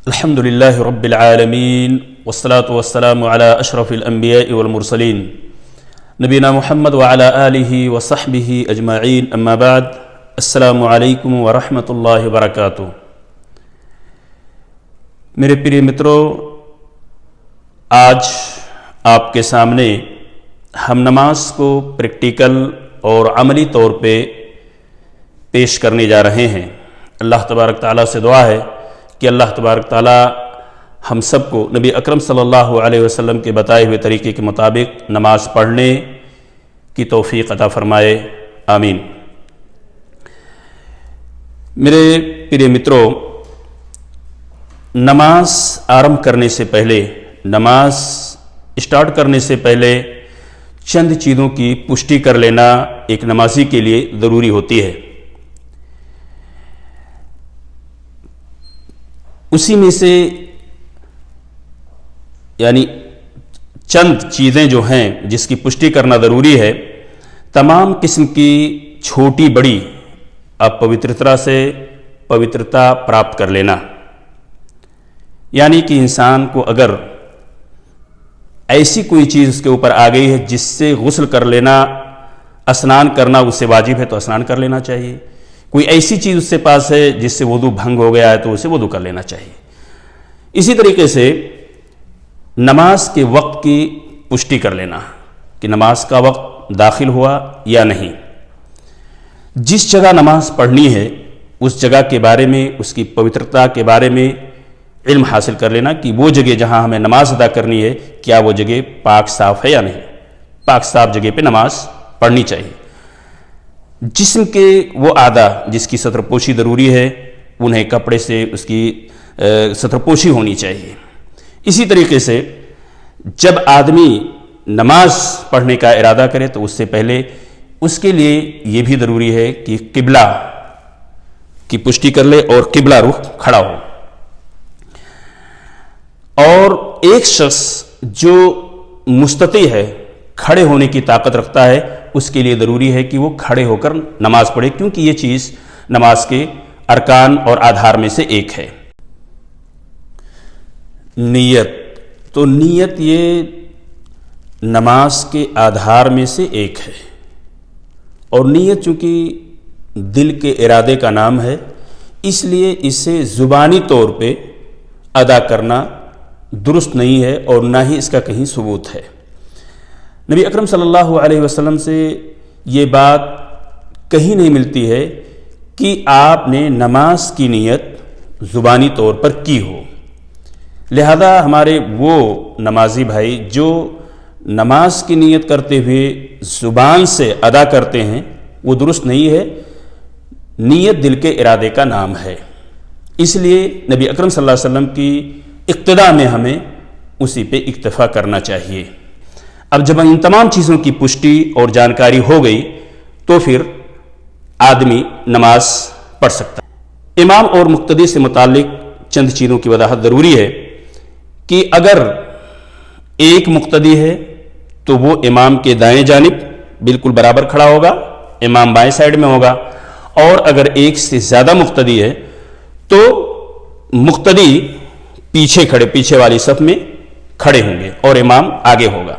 الحمد لله رب العالمين والصلاة والسلام على أشرف الأنبياء والمرسلين نبينا محمد وعلى آله وصحبه أجمعين أما بعد السلام علیکم ورحمۃ اللہ وبرکاتہ۔ میرے پیارے متروں، آج آپ کے سامنے ہم نماز کو پریکٹیکل اور عملی طور پہ پیش کرنے جا رہے ہیں۔ اللہ تبارک تعالیٰ سے دعا ہے کہ اللہ تبارک تعالیٰ ہم سب کو نبی اکرم صلی اللہ علیہ وسلم کے بتائے ہوئے طریقے کے مطابق نماز پڑھنے کی توفیق عطا فرمائے، آمین۔ میرے پیارے متروں، نماز آرمبھ کرنے سے پہلے، نماز اسٹارٹ کرنے سے پہلے چند چیزوں کی پشٹی کر لینا ایک نمازی کے لیے ضروری ہوتی ہے۔ اسی میں سے یعنی چند چیزیں جو ہیں جس کی پشٹی کرنا ضروری ہے، تمام قسم کی چھوٹی بڑی اپوترتا سے پوترتا پراپت کر لینا، یعنی کہ انسان کو اگر ایسی کوئی چیز اس کے اوپر آ گئی ہے جس سے غسل کر لینا، اسنان کرنا اس سے واجب ہے تو اسنان کر لینا چاہیے۔ کوئی ایسی چیز اس سے پاس ہے جس سے وضو بھنگ ہو گیا ہے تو اسے وضو کر لینا چاہیے۔ اسی طریقے سے نماز کے وقت کی پشٹی کر لینا کہ نماز کا وقت داخل ہوا یا نہیں۔ جس جگہ نماز پڑھنی ہے اس جگہ کے بارے میں، اس کی پوترتا کے بارے میں علم حاصل کر لینا کہ وہ جگہ جہاں ہمیں نماز ادا کرنی ہے کیا وہ جگہ پاک صاف ہے یا نہیں۔ پاک صاف جگہ پہ نماز پڑھنی چاہیے۔ جسم کے وہ اعضاء جس کی ستر پوشی ضروری ہے انہیں کپڑے سے اس کی ستر پوشی ہونی چاہیے۔ اسی طریقے سے جب آدمی نماز پڑھنے کا ارادہ کرے تو اس سے پہلے اس کے لیے یہ بھی ضروری ہے کہ قبلہ کی پشٹی کر لے اور قبلہ رخ کھڑا ہو۔ اور ایک شخص جو مستطیع ہے، کھڑے ہونے کی طاقت رکھتا ہے، اس کے لیے ضروری ہے کہ وہ کھڑے ہو کر نماز پڑھے، کیونکہ یہ چیز نماز کے ارکان اور آدھار میں سے ایک ہے۔ نیت، تو نیت یہ نماز کے آدھار میں سے ایک ہے، اور نیت چونکہ دل کے ارادے کا نام ہے اس لیے اسے زبانی طور پہ ادا کرنا درست نہیں ہے اور نہ ہی اس کا کہیں ثبوت ہے۔ نبی اکرم صلی اللہ علیہ وسلم سے یہ بات کہیں نہیں ملتی ہے کہ آپ نے نماز کی نیت زبانی طور پر کی ہو۔ لہذا ہمارے وہ نمازی بھائی جو نماز کی نیت کرتے ہوئے زبان سے ادا کرتے ہیں وہ درست نہیں ہے۔ نیت دل کے ارادے کا نام ہے، اس لیے نبی اکرم صلی اللہ علیہ وسلم کی اقتداء میں ہمیں اسی پہ اکتفا کرنا چاہیے۔ اب جب ان تمام چیزوں کی پشٹی اور جانکاری ہو گئی تو پھر آدمی نماز پڑھ سکتا ہے۔ امام اور مقتدی سے متعلق چند چیزوں کی وضاحت ضروری ہے کہ اگر ایک مقتدی ہے تو وہ امام کے دائیں جانب بالکل برابر کھڑا ہوگا، امام بائیں سائڈ میں ہوگا، اور اگر ایک سے زیادہ مقتدی ہے تو مقتدی پیچھے والی صف میں کھڑے ہوں گے اور امام آگے ہوگا۔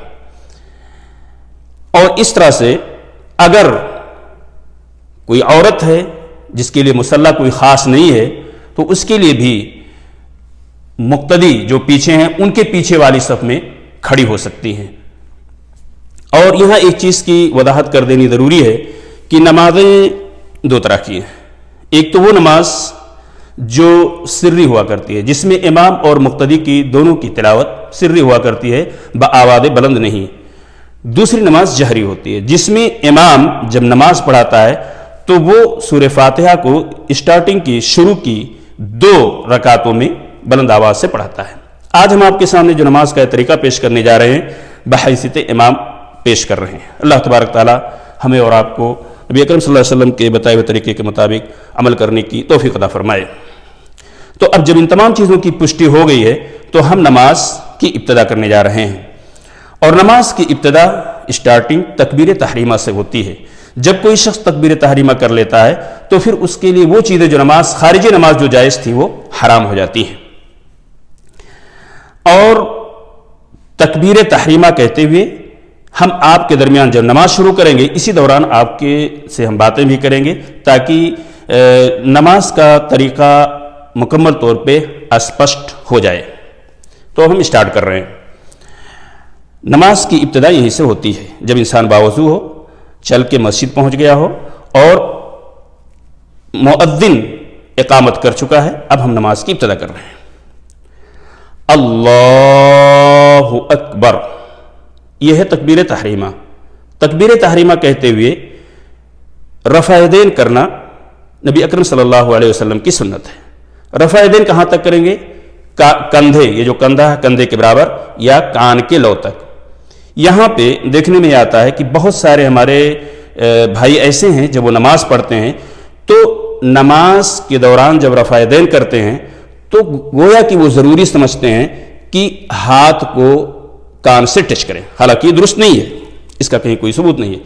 اور اس طرح سے اگر کوئی عورت ہے جس کے لیے مصلی کوئی خاص نہیں ہے تو اس کے لیے بھی مقتدی جو پیچھے ہیں ان کے پیچھے والی صف میں کھڑی ہو سکتی ہیں۔ اور یہاں ایک چیز کی وضاحت کر دینی ضروری ہے کہ نمازیں دو طرح کی ہیں۔ ایک تو وہ نماز جو سری ہوا کرتی ہے جس میں امام اور مقتدی کی دونوں کی تلاوت سری ہوا کرتی ہے، بآواز بلند نہیں۔ دوسری نماز جہری ہوتی ہے جس میں امام جب نماز پڑھاتا ہے تو وہ سورہ فاتحہ کو اسٹارٹنگ کی شروع کی 2 رکعتوں میں بلند آواز سے پڑھاتا ہے۔ آج ہم آپ کے سامنے جو نماز کا طریقہ پیش کرنے جا رہے ہیں بحیثیت امام پیش کر رہے ہیں۔ اللہ تبارک تعالی ہمیں اور آپ کو نبی اکرم صلی اللہ علیہ وسلم کے بتائے ہوئے طریقے کے مطابق عمل کرنے کی توفیق عطا فرمائے۔ تو اب جب ان تمام چیزوں کی پشٹی ہو گئی ہے تو ہم نماز کی ابتدا کرنے جا رہے ہیں، اور نماز کی ابتدا اسٹارٹنگ تکبیر تحریمہ سے ہوتی ہے۔ جب کوئی شخص تکبیر تحریمہ کر لیتا ہے تو پھر اس کے لیے وہ چیزیں جو نماز خارج نماز جو جائز تھی وہ حرام ہو جاتی ہیں۔ اور تکبیر تحریمہ کہتے ہوئے ہم آپ کے درمیان جب نماز شروع کریں گے اسی دوران آپ کے سے ہم باتیں بھی کریں گے تاکہ نماز کا طریقہ مکمل طور پہ اسپشٹ ہو جائے۔ تو ہم اسٹارٹ کر رہے ہیں۔ نماز کی ابتدا یہیں سے ہوتی ہے، جب انسان باوضو ہو، چل کے مسجد پہنچ گیا ہو اور مؤذن اقامت کر چکا ہے، اب ہم نماز کی ابتدا کر رہے ہیں۔ اللہ اکبر، یہ ہے تکبیر تحریمہ۔ تکبیر تحریمہ کہتے ہوئے رفع یدین کرنا نبی اکرم صلی اللہ علیہ وسلم کی سنت ہے۔ رفع یدین کہاں تک کریں گے؟ کندھے، یہ جو کندھا ہے کندھے کے برابر یا کان کے لو تک۔ یہاں پہ دیکھنے میں آتا ہے کہ بہت سارے ہمارے بھائی ایسے ہیں جب وہ نماز پڑھتے ہیں تو نماز کے دوران جب رفع یدین کرتے ہیں تو گویا کہ وہ ضروری سمجھتے ہیں کہ ہاتھ کو کان سے ٹچ کریں، حالانکہ یہ درست نہیں ہے، اس کا کہیں کوئی ثبوت نہیں ہے۔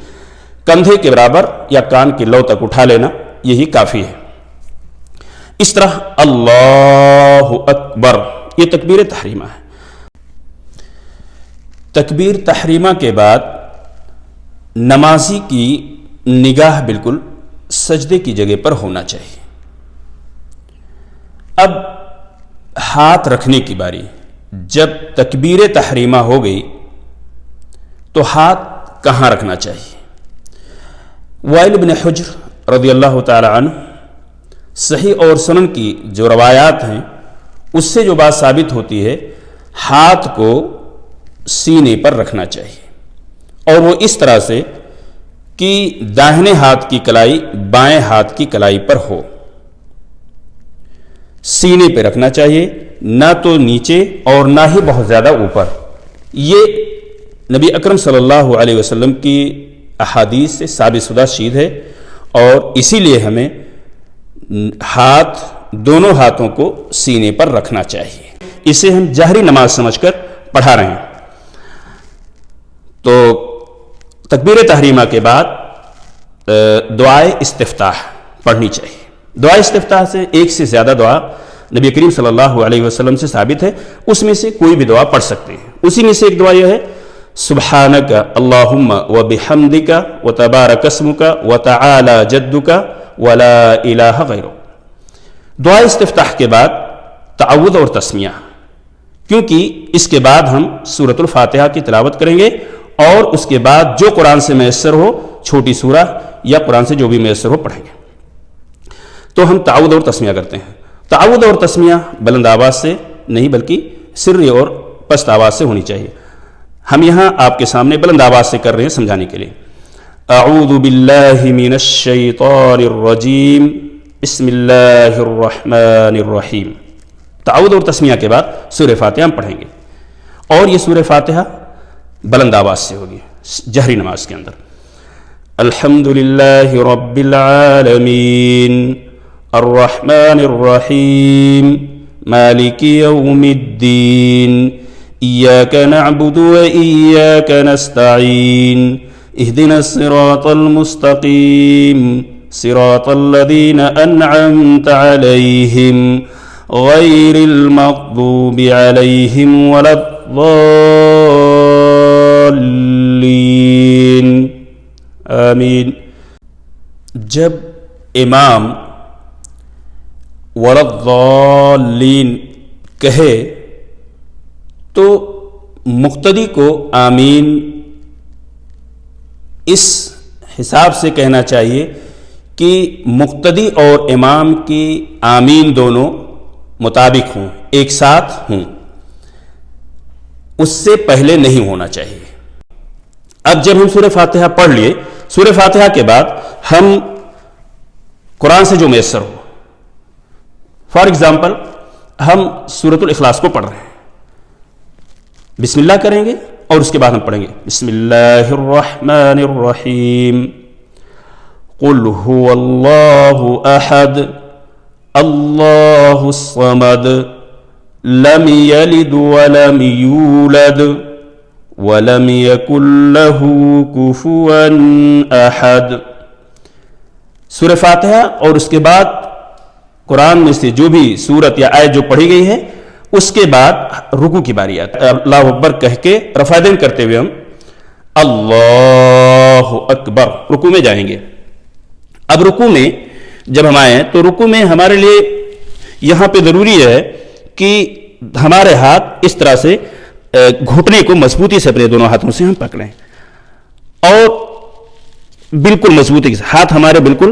کندھے کے برابر یا کان کے لو تک اٹھا لینا یہی کافی ہے۔ اس طرح اللہ اکبر، یہ تکبیر تحریمہ ہے۔ تکبیر تحریمہ کے بعد نمازی کی نگاہ بالکل سجدے کی جگہ پر ہونا چاہیے۔ اب ہاتھ رکھنے کی باری، جب تکبیر تحریمہ ہو گئی تو ہاتھ کہاں رکھنا چاہیے؟ وائل بن حجر رضی اللہ تعالی عنہ، صحیح اور سنن کی جو روایات ہیں اس سے جو بات ثابت ہوتی ہے، ہاتھ کو سینے پر رکھنا چاہیے، اور وہ اس طرح سے کہ داہنے ہاتھ کی کلائی بائیں ہاتھ کی کلائی پر ہو۔ سینے پہ رکھنا چاہیے، نہ تو نیچے اور نہ ہی بہت زیادہ اوپر۔ یہ نبی اکرم صلی اللہ علیہ وسلم کی احادیث سے ثابت شدہ چیز ہے، اور اسی لیے ہمیں ہاتھ دونوں ہاتھوں کو سینے پر رکھنا چاہیے۔ اسے ہم جہری نماز سمجھ کر پڑھا رہے ہیں۔ تو تکبیر تحریمہ کے بعد دعائے استفتاح پڑھنی چاہیے۔ دعائے استفتاح سے ایک سے زیادہ دعا نبی کریم صلی اللہ علیہ وسلم سے ثابت ہے، اس میں سے کوئی بھی دعا پڑھ سکتے ہیں۔ اسی میں سے ایک دعا یہ ہے، سبحانک اللہم وبحمدک وتبارک اسمک وتعالی جدک ولا الہ غیرک۔ دعائے استفتاح کے بعد تعوذ اور تسمیہ، کیونکہ اس کے بعد ہم سورۃ الفاتحہ کی تلاوت کریں گے، اور اس کے بعد جو قرآن سے میسر ہو، چھوٹی سورہ یا قرآن سے جو بھی میسر ہو پڑھیں گے۔ تو ہم تعوذ اور تسمیہ کرتے ہیں۔ تعوذ اور تسمیہ بلند آواز سے نہیں بلکہ سری اور پست آواز سے ہونی چاہیے۔ ہم یہاں آپ کے سامنے بلند آواز سے کر رہے ہیں سمجھانے کے لیے۔ اعوذ باللہ من الشیطان الرجیم، بسم اللہ الرحمن الرحیم۔ تعوذ اور تسمیہ کے بعد سورہ فاتحہ ہم پڑھیں گے، اور یہ سورہ فاتحہ بلند آواز سے ہوگی جہری نماز کے اندر۔ الحمدللہ رب العالمین الرحمن الرحیم مالک یوم الدین ایاک نعبد و ایاک نستعین اہدنا الصراط المستقیم صراط الذین انعمت علیہم غیر المغضوب علیہم ولا الضالین آمین۔ جب امام ولا الضالین کہے تو مقتدی کو آمین اس حساب سے کہنا چاہیے کہ مقتدی اور امام کی آمین دونوں مطابق ہوں، ایک ساتھ ہوں، اس سے پہلے نہیں ہونا چاہیے۔ اب جب ہم سورہ فاتحہ پڑھ لیے، سورہ فاتحہ کے بعد ہم قرآن سے جو میسر ہو، فار ایگزامپل ہم سورۃ الاخلاص کو پڑھ رہے ہیں، بسم اللہ کریں گے اور اس کے بعد ہم پڑھیں گے بسم اللہ الرحمن الرحیم قل هو اللہ احد اللہ الصمد لم یلد ولم یولد ولم یکن له کفوا احد۔ سورہ فاتحہ اور اس کے بعد قرآن میں سے جو بھی سورت یا آیت جو پڑھی گئی ہے اس کے بعد رکوع کی باری آتی ہے. اللہ اکبر کہہ کے رفع دین کرتے ہوئے ہم اللہ اکبر رکوع میں جائیں گے. اب رکوع میں جب ہم آئیں تو رکوع میں ہمارے لیے یہاں پہ ضروری ہے کہ ہمارے ہاتھ اس طرح سے گھٹنے کو مضبوطی سے اپنے دونوں ہاتھوں سے ہم پکڑیں اور بالکل مضبوطی سے ہاتھ ہمارے بالکل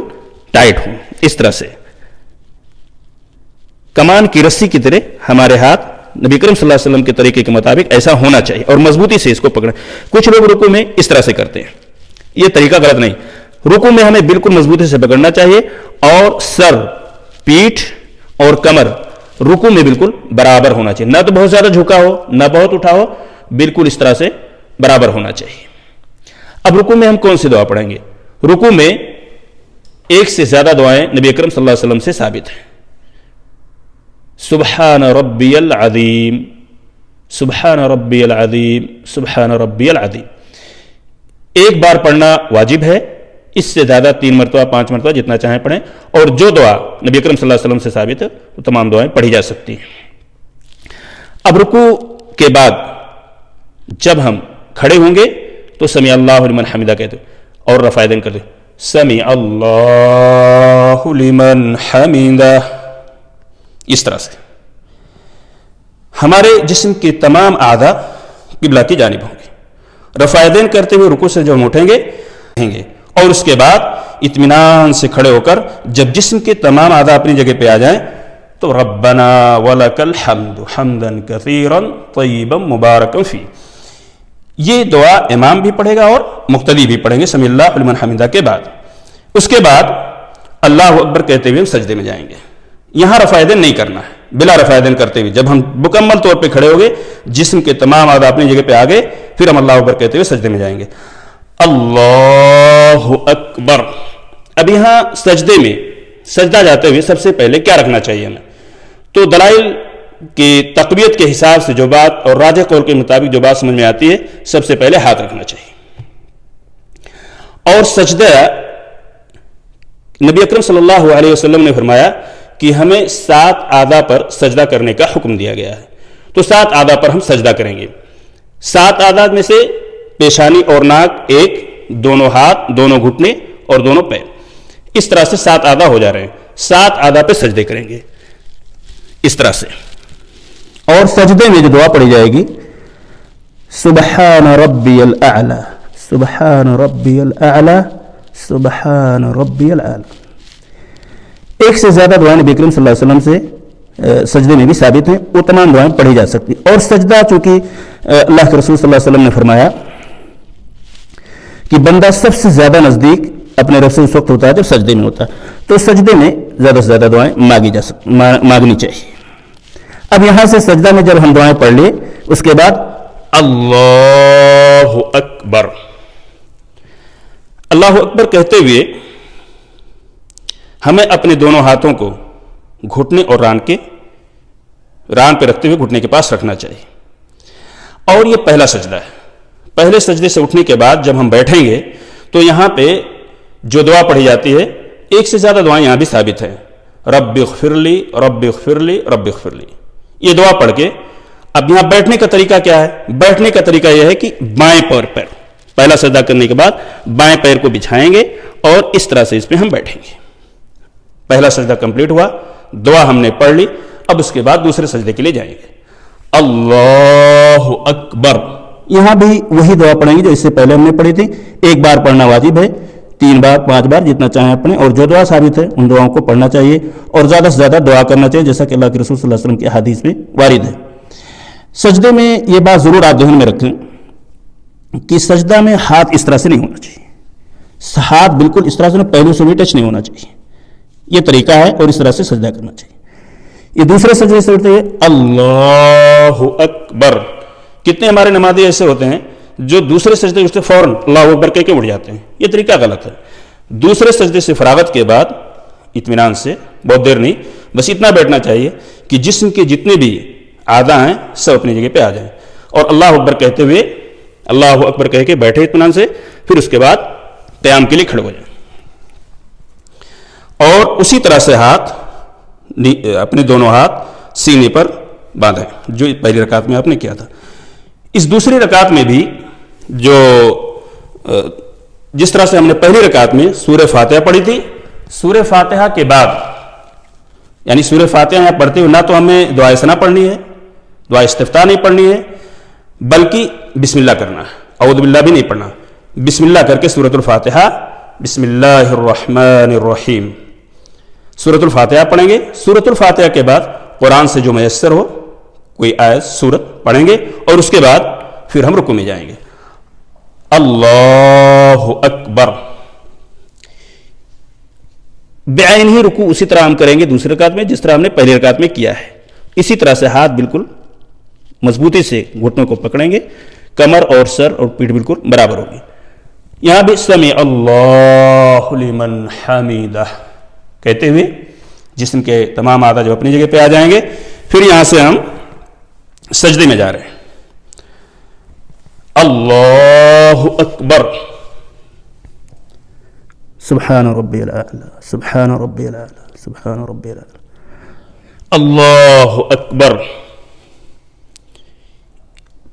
ٹائٹ ہوں. اس طرح سے کمان کی رسی کی طرح ہمارے ہاتھ نبی کریم صلی اللہ علیہ وسلم کے طریقے کے مطابق ایسا ہونا چاہیے اور مضبوطی سے اس کو پکڑیں. کچھ لوگ رکوع میں اس طرح سے کرتے ہیں, یہ طریقہ غلط نہیں. رکوع میں ہمیں بالکل مضبوطی سے پکڑنا چاہیے اور سر, پیٹھ اور کمر رکوع میں بالکل برابر ہونا چاہیے. نہ تو بہت زیادہ جھکا ہو نہ بہت اٹھا ہو, بالکل اس طرح سے برابر ہونا چاہیے. اب رکوع میں ہم کون سی دعا پڑھیں گے؟ رکوع میں ایک سے زیادہ دعائیں نبی اکرم صلی اللہ علیہ وسلم سے ثابت ہیں. سبحان ربی العظیم, سبحان ربی العظیم, سبحان ربی العظیم ایک بار پڑھنا واجب ہے. اس سے زیادہ 3 مرتبہ 5 مرتبہ جتنا چاہیں پڑھیں, اور جو دعا نبی اکرم صلی اللہ علیہ وسلم سے ثابت ہے وہ تمام دعائیں پڑھی جا سکتی ہیں. اب رکوع کے بعد جب ہم کھڑے ہوں گے تو سمیع اللہ لمن حمدہ کہتے اور رفع یدین کرتے سمیع اللہ لمن حمدہ. اس طرح سے ہمارے جسم کے تمام اعضاء قبلہ کی جانب ہوں گے. رفع یدین کرتے ہوئے رکوع سے جو ہم اٹھیں گے اور اس کے بعد اطمینان سے کھڑے ہو کر جب جسم کے تمام اعضاء اپنی جگہ پہ آ جائیں تو ربنا ولک الحمد حمدا کثیرا طیبا مبارکا فیہ, یہ دعا امام بھی پڑھے گا اور مقتدی بھی پڑھیں گے سمیع اللہ لمن حمدہ کے بعد. اس کے بعد اللہ اکبر کہتے ہوئے ہم سجدے میں جائیں گے. یہاں رفع یدین نہیں کرنا ہے, بلا رفع یدین کرتے ہوئے جب ہم مکمل طور پہ کھڑے ہو گئے, جسم کے تمام اعضاء اپنی جگہ پہ آ گئے, پھر ہم اللہ اکبر کہتے ہوئے سجدے میں جائیں گے. اللہ اکبر. اب یہاں سجدے میں سجدہ جاتے ہوئے سب سے پہلے کیا رکھنا چاہیے ہمیں؟ تو دلائل کی تقویت کے حساب سے جو بات اور راجح قول کے مطابق جو بات سمجھ میں آتی ہے, سب سے پہلے ہاتھ رکھنا چاہیے. اور سجدہ نبی اکرم صلی اللہ علیہ وسلم نے فرمایا کہ ہمیں 7 اعضاء پر سجدہ کرنے کا حکم دیا گیا ہے. تو 7 اعضاء پر ہم سجدہ کریں گے. 7 اعضاء میں سے پیشانی اور ناک ایک, دونوں ہاتھ, دونوں گھٹنے اور دونوں پیر, اس طرح سے 7 اعضاء ہو جا رہے ہیں. 7 اعضاء پہ سجدے کریں گے اس طرح سے. اور سجدے میں جو دعا پڑھی جائے گی سبحان ربی الاعلی, سبحان ربی الاعلی, سبحان ربی الاعلی. ایک سے زیادہ دعائیں نبی کریم صلی اللہ علیہ وسلم سے سجدے میں بھی ثابت ہیں, وہ تمام دعائیں پڑھی جا سکتی. اور سجدہ چونکہ اللہ کے رسول صلی اللہ علیہ وسلم نے فرمایا کہ بندہ سب سے زیادہ نزدیک اپنے رب سے اس وقت ہوتا ہے جب سجدے میں ہوتا ہے, تو سجدے میں زیادہ سے زیادہ دعائیں مانگنی چاہیے. اب یہاں سے سجدہ میں جب ہم دعائیں پڑھ لیں, اس کے بعد اللہ اکبر. اللہ اکبر کہتے ہوئے ہمیں اپنے دونوں ہاتھوں کو گھٹنے اور ران پہ رکھتے ہوئے گھٹنے کے پاس رکھنا چاہیے. اور یہ پہلا سجدہ ہے. پہلے سجدے سے اٹھنے کے بعد جب ہم بیٹھیں گے تو یہاں پہ جو دعا پڑھی جاتی ہے, ایک سے زیادہ دعائیں یہاں بھی ثابت ہیں, رب اغفر لی, رب اغفر لی, رب اغفر لی. یہ دعا پڑھ کے اب یہاں بیٹھنے کا طریقہ کیا ہے؟ بیٹھنے کا طریقہ یہ ہے کہ بائیں پیر پہلا سجدہ کرنے کے بعد بائیں پیر کو بچھائیں گے اور اس طرح سے اس پہ ہم بیٹھیں گے. پہلا سجدہ کمپلیٹ ہوا, دعا ہم نے پڑھ لی, اب اس کے بعد دوسرے سجدے کے لیے جائیں گے. اللہ اکبر. یہاں بھی وہی دعا پڑھیں گے جو اس سے پہلے ہم نے پڑھی تھی. ایک بار پڑھنا واجب ہے, 3 بار 5 بار جتنا چاہیں اپنے, اور جو دعا ثابت ہے ان دعاؤں کو پڑھنا چاہیے اور زیادہ سے زیادہ دعا کرنا چاہیے جیسا کہ اللہ کے رسول صلی اللہ علیہ وسلم کی حدیث میں وارد ہے. سجدے میں یہ بات ضرور آپ ذہن میں رکھیں کہ سجدہ میں ہاتھ اس طرح سے نہیں ہونا چاہیے. ہاتھ بالکل اس طرح سے پہلو سے بھی ٹچ نہیں ہونا چاہیے. یہ طریقہ ہے اور اس طرح سے سجدہ کرنا چاہیے. یہ دوسرے سجدے سے اٹھتے ہیں اللہ اکبر. کتنے ہمارے نمازی ایسے ہوتے ہیں جو دوسرے سجدے اٹھتے فوراً اللہ اکبر کہہ کے اٹھ جاتے ہیں. یہ طریقہ غلط ہے. دوسرے سجدے سے فراغت کے بعد اطمینان سے, بہت دیر نہیں, بس اتنا بیٹھنا چاہیے کہ جسم کے جتنے بھی اعضاء ہیں سب اپنی جگہ پہ آ جائیں اور اللہ اکبر کہتے ہوئے اللہ اکبر کہہ کے بیٹھے اطمینان سے, پھر اس کے بعد قیام کے لیے کھڑے ہو جائیں. اور اسی طرح سے ہاتھ, اپنے دونوں ہاتھ سینے پر باندھیں جو پہلی رکعت میں آپ نے کیا تھا۔ اس دوسری رکعت میں بھی جو جس طرح سے ہم نے پہلی رکعت میں سورہ فاتحہ پڑھی تھی، سورہ فاتحہ کے بعد یعنی سورہ فاتحہ یہاں پڑھتے ہوئے نہ تو ہمیں دعائے ثنا پڑھنی ہے، دعائے استفتاح نہیں پڑھنی ہے، بلکہ بسم اللہ کرنا ہے، اعوذ باللہ بھی نہیں پڑھنا، بسم اللہ کر کے سورۃ الفاتحہ بسم اللہ الرحمن الرحیم سورۃ الفاتحہ پڑھیں گے۔ سورۃ الفاتحہ کے بعد قرآن سے جو میسر ہو کوئی آیت سورت پڑھیں گے، اور اس کے بعد پھر ہم رکوع میں جائیں گے۔ اللہ اکبر، بعین ہی رکوع اسی طرح ہم کریں گے دوسری رکعت میں جس طرح ہم نے پہلی رکعت میں کیا ہے۔ اسی طرح سے ہاتھ بالکل مضبوطی سے گھٹنوں کو پکڑیں گے، کمر اور سر اور پیٹھ بالکل برابر ہوگی۔ یہاں بھی سمع اللہ لمن حمیدہ کہتے ہوئے جسم کے تمام اعضاء جو اپنی جگہ پہ آ جائیں گے، پھر یہاں سے ہم سجدے میں جا رہے ہیں۔ اللہ اکبر، سبحان ربی الاعلی سبحان ربی الاعلی سبحان ربی الاعلی، اللہ اکبر۔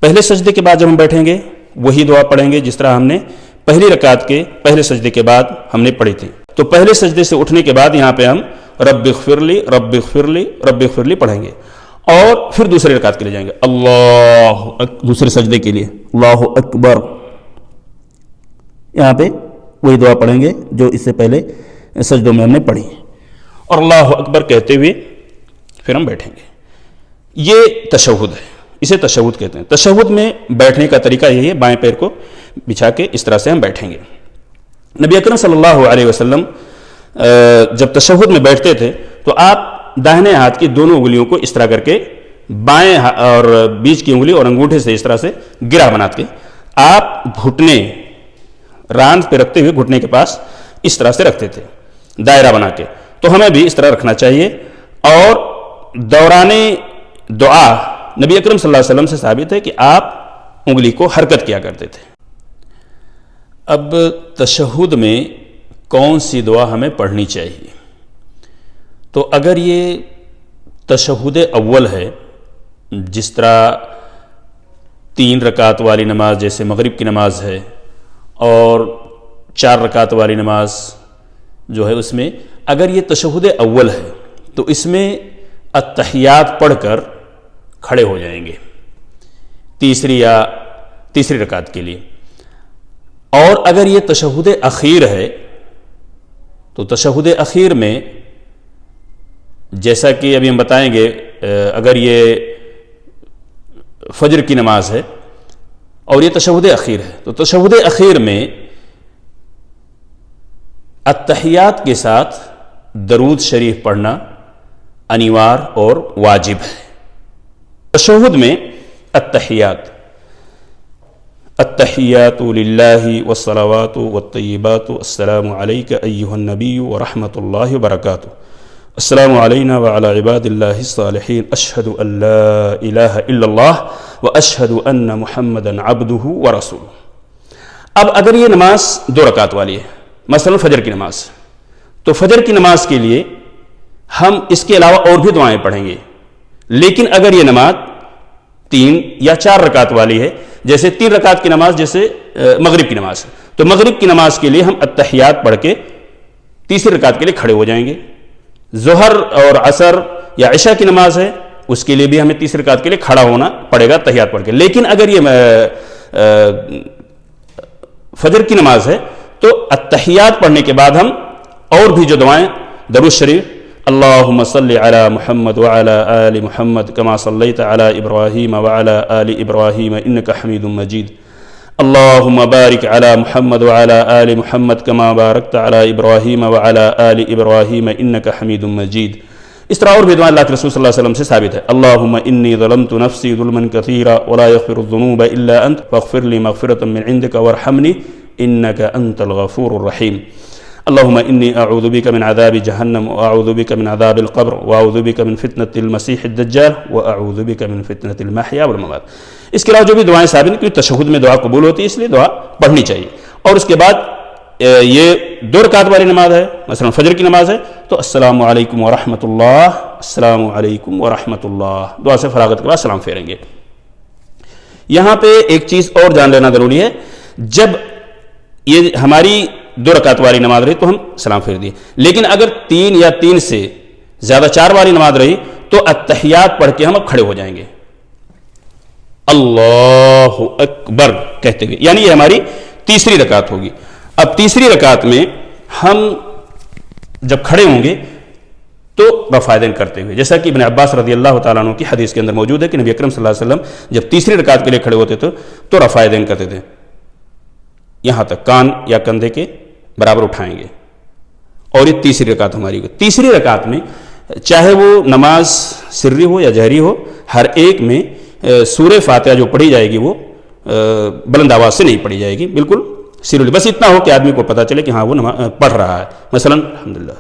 پہلے سجدے کے بعد جب ہم بیٹھیں گے وہی دعا پڑھیں گے جس طرح ہم نے پہلی رکعت کے پہلے سجدے کے بعد ہم نے پڑھی تھی۔ تو پہلے سجدے سے اٹھنے کے بعد یہاں پہ ہم رب اغفر لی رب اغفر لی رب اغفر لی پڑھیں گے، اور پھر دوسری رکعت کے لیے جائیں گے دوسرے سجدے کے لیے اللہ اکبر، یہاں پہ وہی دعا پڑھیں گے جو اس سے پہلے سجدوں میں ہم نے پڑھی، اور اللہ اکبر کہتے ہوئے پھر ہم بیٹھیں گے۔ یہ تشہد ہے، اسے تشہد کہتے ہیں۔ تشہد میں بیٹھنے کا طریقہ یہی ہے، بائیں پیر کو بچھا کے اس طرح سے ہم بیٹھیں گے۔ نبی اکرم صلی اللہ علیہ وسلم جب تشہد میں بیٹھتے تھے تو آپ داہنے ہاتھ کی دونوں انگلیوں کو اس طرح کر کے بائیں اور بیچ کی انگلی اور انگوٹھے سے اس طرح سے گرہ بنا کے آپ گھٹنے راند پہ رکھتے ہوئے گھٹنے کے پاس اس طرح سے رکھتے تھے دائرہ بنا کے۔ تو ہمیں بھی اس طرح رکھنا چاہیے، اور دوران دعا نبی اکرم صلی اللہ علیہ وسلم سے ثابت ہے کہ آپ انگلی کو حرکت کیا کرتے تھے۔ اب تشہد میں کون سی دعا ہمیں پڑھنی چاہیے؟ تو اگر یہ تشہد اول ہے، جس طرح 3 رکعت والی نماز جیسے مغرب کی نماز ہے، اور 4 رکعت والی نماز جو ہے اس میں اگر یہ تشہد اول ہے تو اس میں التحیات پڑھ کر کھڑے ہو جائیں گے تیسری رکعت کے لیے۔ اور اگر یہ تشہد اخیر ہے تو تشہد اخیر میں جیسا کہ ابھی ہم بتائیں گے، اگر یہ فجر کی نماز ہے اور یہ تشہد اخیر ہے تو تشہد اخیر میں التحیات کے ساتھ درود شریف پڑھنا انیوار اور واجب ہے۔ تشہد میں التحیات التحیات للہ والصلوات والطیبات السلام علیک ایہا النبی ورحمۃ اللہ وبرکاتہ، السلام علینا وعلی عباد اللہ الصالحین، اشہد ان لا الہ الا اللہ واشہد ان محمدا عبدہ ورسولہ۔ اب اگر یہ نماز 2 رکعت والی ہے، مثلا فجر کی نماز، تو فجر کی نماز کے لیے ہم اس کے علاوہ اور بھی دعائیں پڑھیں گے، لیکن اگر یہ نماز 3 یا 4 رکعت والی ہے، جیسے 3 رکعت کی نماز جیسے مغرب کی نماز ہے، تو مغرب کی نماز کے لیے ہم التحیات پڑھ کے تیسری رکعت کے لیے کھڑے ہو جائیں گے۔ ظہر اور عصر یا عشاء کی نماز ہے، اس کے لیے بھی ہمیں تیسری رکعت کے لیے کھڑا ہونا پڑے گا تحیات پڑھ کے۔ لیکن اگر یہ فجر کی نماز ہے تو التحیات پڑھنے کے بعد ہم اور بھی جو دعائیں درود شریف، اللہم صلی علی محمد وعلی آل محمد کما صلیت علی ابراہیم وعلی آل ابراہیم انک حمید مجید، اللہم بارک علی محمد وعلی آل محمد کما بارکت علی ابراہیم وعلی آل ابراہیم انک حمید مجید۔ اس طرح اور بھی دعائیں اللہ کے رسول صلی اللہ علیہ وسلم سے ثابت ہے، اللہم انی ظلمت نفسی ظلما کثیرا ولا یغفر الذنوب الا انت فاغفر لی مغفرۃ من عندک وارحمنی انک انت الغفور الرحیم، اللہم انی اعوذ بک من عذاب جہنم واعوذ بک من عذاب القبر واعوذ بک من فتنۃ المسیح الدجال واعوذ بک من فتنۃ المحیا والممات۔ اس کے علاوہ جو بھی دعائیں ثابت ہیں، کیونکہ تشہد میں دعا قبول ہوتی ہے اس لیے دعا پڑھنی چاہیے۔ اور اس کے بعد یہ 2 رکعت والی نماز ہے، مثلا فجر کی نماز ہے، تو السلام علیکم ورحمۃ اللہ السلام علیکم ورحمۃ اللہ، دعا سے فراغت کے بعد سلام پھیریں گے۔ یہاں پہ ایک چیز اور جان لینا ضروری ہے، جب یہ ہماری 2 رکعت والی نماز رہی تو ہم سلام پھیر دیے، لیکن اگر 3 یا 3 سے زیادہ 4 والی نماز رہی تو التحیات پڑھ کے ہم اب کھڑے ہو جائیں گے اللہ اکبر کہتے ہوئے، یعنی یہ ہماری تیسری رکعت ہوگی۔ اب تیسری رکعت میں ہم جب کھڑے ہوں گے تو رفع یدین کرتے ہوئے، جیسا کہ ابن عباس رضی اللہ تعالیٰ عنہ کی حدیث کے اندر موجود ہے کہ نبی اکرم صلی اللہ علیہ وسلم جب تیسری رکعت کے لیے کھڑے ہوتے تھے تو رفع یدین کرتے تھے، یہاں تک کان یا کندھے کے برابر اٹھائیں گے، اور یہ تیسری رکعت ہماری ہوگی۔ تیسری رکعت میں چاہے وہ نماز سری ہو یا جہری ہو، ہر ایک میں سورہ فاتحہ جو پڑھی جائے گی وہ بلند آواز سے نہیں پڑھی جائے گی، بالکل سری، بس اتنا ہو کہ آدمی کو پتہ چلے کہ ہاں وہ پڑھ رہا ہے، مثلا الحمدللہ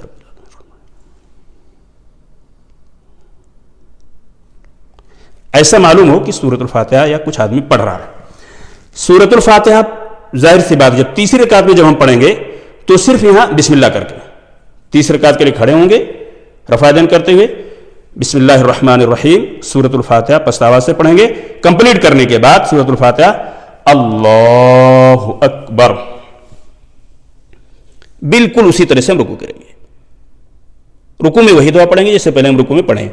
ایسا معلوم ہو کہ سورۃ الفاتحہ یا کچھ آدمی پڑھ رہا ہے۔ سورۃ الفاتحہ ظاہر سی بات جب تیسری رکعت میں جب ہم پڑھیں گے تو صرف یہاں بسم اللہ کر کے تیسری رکعت کے لیے کھڑے ہوں گے، رفع یدین کرتے ہوئے بسم اللہ الرحمن الرحیم سورۃ الفاتحہ پست آواز سے پڑھیں گے۔ کمپلیٹ کرنے کے بعد سورۃ الفاتحہ اللہ اکبر، بالکل اسی طرح سے ہم رکوع کریں گے، رکوع میں وہی دعا پڑھیں گے جیسے پہلے ہم رکوع میں پڑھیں،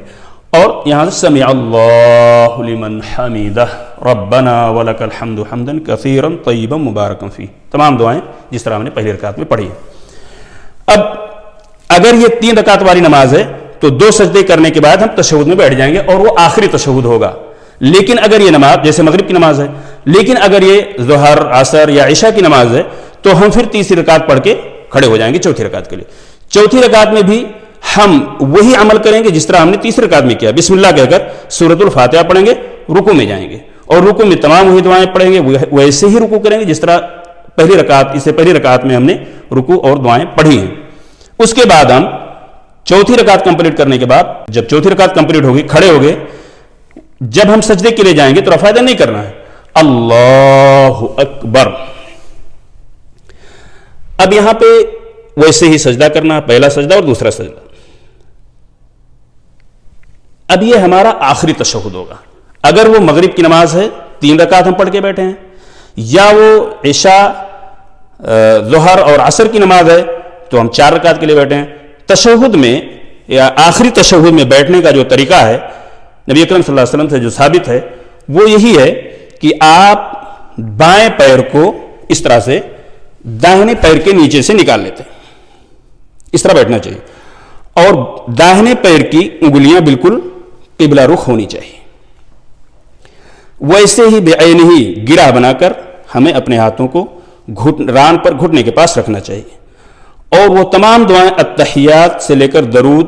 اور یہاں سے سمع اللہ لمن حمیدہ ربنا ولک الحمد حمدا کثیرا طیبا مبارکا فیہ، تمام دعائیں جس طرح ہم نے پہلی رکعت میں پڑھی۔ اب اگر یہ 3 رکعت والی نماز ہے تو 2 سجدے کرنے کے بعد ہم تشہد میں بیٹھ جائیں گے اور وہ آخری تشہد ہوگا۔ لیکن اگر یہ نماز جیسے مغرب کی نماز ہے، لیکن اگر یہ ظہر عصر یا عشاء کی نماز ہے تو ہم پھر تیسری رکعت پڑھ کے کھڑے ہو جائیں گے چوتھی رکعت کے لیے۔ چوتھی رکعت میں بھی ہم وہی عمل کریں گے جس طرح ہم نے تیسری رکعت میں کیا، بسم اللہ کہہ کر سورۃ الفاتحہ پڑھیں گے، رکوع میں جائیں گے، اور رکوع میں تمام وہی دعائیں پڑھیں گے، ویسے ہی رکوع کریں گے جس طرح پہلی رکعت میں ہم نے رکوع اور دعائیں پڑھی ہیں۔ اس کے بعد ہم چوتھی رکعت کمپلیٹ کرنے کے بعد جب چوتھی رکعت کمپلیٹ ہوگی کھڑے ہو گئے، جب ہم سجدے کے لیے جائیں گے تو رفع یدین نہیں کرنا ہے، اللہ اکبر۔ اب یہاں پہ ویسے ہی سجدہ کرنا، پہلا سجدہ اور دوسرا سجدہ۔ اب یہ ہمارا آخری تشہد ہوگا۔ اگر وہ مغرب کی نماز ہے 3 رکعت ہم پڑھ کے بیٹھے ہیں، یا وہ عشاء ظہر اور عصر کی نماز ہے تو ہم 4 رکعت کے لیے بیٹھے ہیں۔ تشہد میں یا آخری تشہد میں بیٹھنے کا جو طریقہ ہے نبی اکرم صلی اللہ علیہ وسلم سے جو ثابت ہے وہ یہی ہے کہ آپ بائیں پیر کو اس طرح سے داہنے پیر کے نیچے سے نکال لیتے ہیں، اس طرح بیٹھنا چاہیے، اور داہنے پیر کی انگلیاں بالکل قبلہ رخ ہونی چاہیے۔ ویسے ہی بعین ہی گرہ بنا کر ہمیں اپنے ہاتھوں کو ران پر گھٹنے کے پاس رکھنا چاہیے، اور وہ تمام دعائیں التحیات سے لے کر درود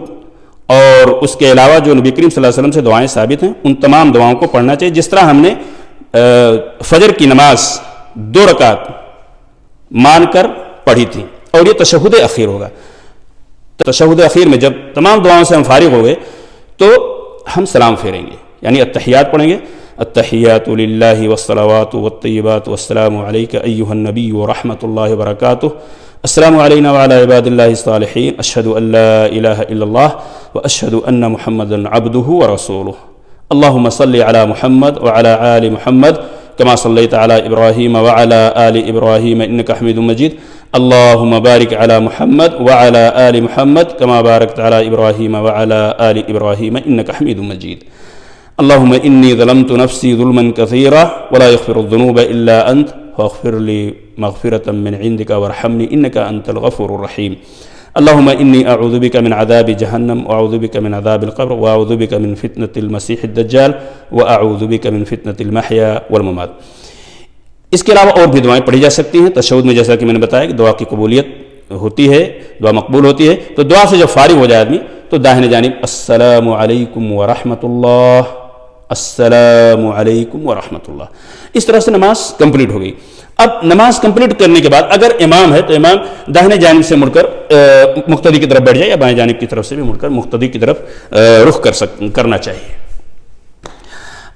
اور اس کے علاوہ جو نبی کریم صلی اللہ علیہ وسلم سے دعائیں ثابت ہیں ان تمام دعاؤں کو پڑھنا چاہیے، جس طرح ہم نے فجر کی نماز 2 رکعت مان کر پڑھی تھی، اور یہ تشہد اخیر ہوگا۔ تشہد اخیر میں جب تمام دعاؤں سے ہم فارغ ہو گئے تو ہم سلام پھیریں گے، یعنی التحیات پڑھیں گے، التحیات للہ والصلوات والطیبات والسلام علیک ایہا النبی ورحمۃ اللہ وبرکاتہ، السلام علینا وعلی عباد اللہ الصالحین، اشہد ان لا الہ الا اللہ واشہد ان محمدا عبدہ ورسولہ، اللہم صل علی محمد وعلی آل محمد کما صلیت علی ابراہیم وعلی آل ابراہیم انک حمید مجید، اللہم بارک علی محمد وعلی آل محمد کما بارکت علی ابراہیم وعلی آل ابراہیم انک حمید مجید، اللہم انی ظلمت نفسی ظلما کثیرا ولا یغفر الذنوب الا انت فاغفر لی مغفرة من عندك وارحمنی انك انت الغفور الرحیم، اللہم انی اعوذ بک من عذاب جہنم واعوذ بک من عذاب القبر واعوذ بک من فتنة المسیح الدجال واعوذ بک من فتنة المحیا والممات۔ اس کے علاوہ اور بھی دعائیں پڑھی جا سکتی ہیں تشہد میں، جیسا کہ میں نے بتایا کہ دعا کی قبولیت ہوتی ہے، دعا مقبول ہوتی ہے، تو دعا سے جب فارغ ہو جائے آدمی تو داہنے جانب السلام علیکم ورحمۃ اللہ، السلام علیکم ورحمۃ اللہ، اس طرح سے نماز کمپلیٹ ہو گئی۔ اب نماز کمپلیٹ کرنے کے بعد اگر امام ہے تو امام داہنے جانب سے مڑ کر مقتدی کی طرف بیٹھ جائے، یا بائیں جانب کی طرف سے بھی مڑ کر مقتدی کی طرف رخ کرنا چاہیے۔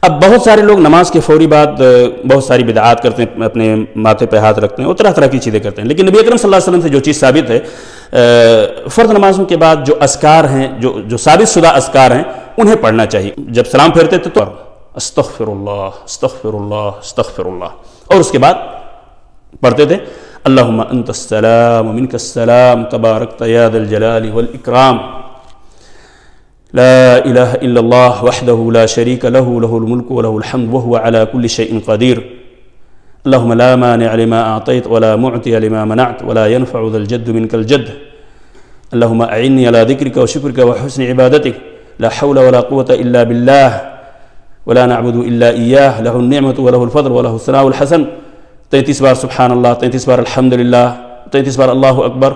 اب بہت سارے لوگ نماز کے فوری بعد بہت ساری بدعات کرتے ہیں، اپنے ماتھے پہ ہاتھ رکھتے ہیں اور طرح طرح کی چیزیں کرتے ہیں، لیکن نبی اکرم صلی اللہ علیہ وسلم سے جو چیز ثابت ہے فرض نمازوں کے بعد جو اذکار ہیں، جو ثابت شدہ اذکار ہیں، انہیں پڑھنا چاہیے. جب سلام پھیرتے تھے تو استغفر اللہ استغفر اللہ استغفر اللہ، اور اس کے بعد پڑھتے تھے اللہم انت السلام ومنک السلام تبارکت یا ذا الجلال والاکرام لا الہ الا اللہ وحدہ لا شریک لہ لہ الملک ولہ الحمد وہو علی کل شیء قدیر اللہم لا مانع لما اعطیت ولا معطی لما منعت ولا ينفع ذا الجد منک الجد اللہم اعنی علی ذکرک وشکرک وحسن عبادتک لا حول ولا قوة الا باللہ ولا نعبد الا ایاہ لہ النعمت ولہ الفضل ولہ الثناء الحسن. 33 بار سبحان اللہ، 33 بار الحمدللہ، 33 بار اللہ اکبر،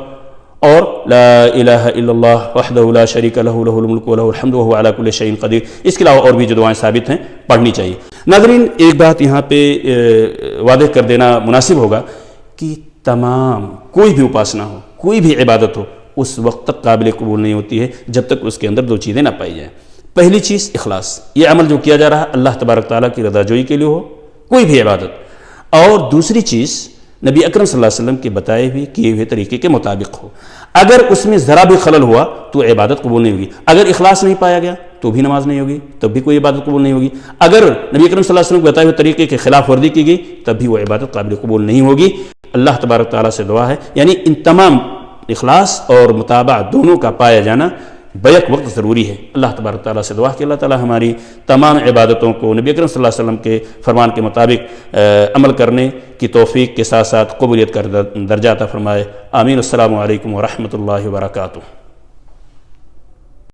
اور لا الہ الا اللہ وحدہ لا شریک لہ لہ الملک ولہ الحمد وہو علی کل شیء قدیر. اس کے علاوہ اور بھی جو دعائیں ثابت ہیں پڑھنی چاہیے. ناظرین، ایک بات یہاں پہ واضح کر دینا مناسب ہوگا کہ تمام کوئی بھی اپاسنا ہو، کوئی بھی عبادت ہو، اس وقت تک قابل قبول نہیں ہوتی ہے جب تک اس کے اندر دو چیزیں نہ پائی جائیں. پہلی چیز اخلاص، یہ عمل جو کیا جا رہا ہے اللہ تبارک تعالیٰ کی رضا جوئی کے لیے ہو، کوئی بھی عبادت. اور دوسری چیز نبی اکرم صلی اللہ علیہ وسلم کے بتائے ہوئے کیے ہوئے طریقے کے مطابق ہو. اگر اس میں ذرا بھی خلل ہوا تو عبادت قبول نہیں ہوگی. اگر اخلاص نہیں پایا گیا تو بھی نماز نہیں ہوگی، تب بھی کوئی عبادت قبول نہیں ہوگی. اگر نبی اکرم صلی اللہ علیہ وسلم کے بتائے ہوئے طریقے کے خلاف ورزی کی گئی تب بھی وہ عبادت قابل قبول نہیں ہوگی. اللہ تبارک تعالیٰ سے دعا ہے یعنی ان تمام اخلاص اور متابعہ دونوں کا پایا جانا بیک وقت ضروری ہے. اللہ تبارک تعالیٰ سے دعا کہ اللہ تعالیٰ ہماری تمام عبادتوں کو نبی اکرم صلی اللہ علیہ وسلم کے فرمان کے مطابق عمل کرنے کی توفیق کے ساتھ ساتھ قبولیت کا درجہ عطا فرمائے. آمین. السلام علیکم ورحمۃ اللہ وبرکاتہ.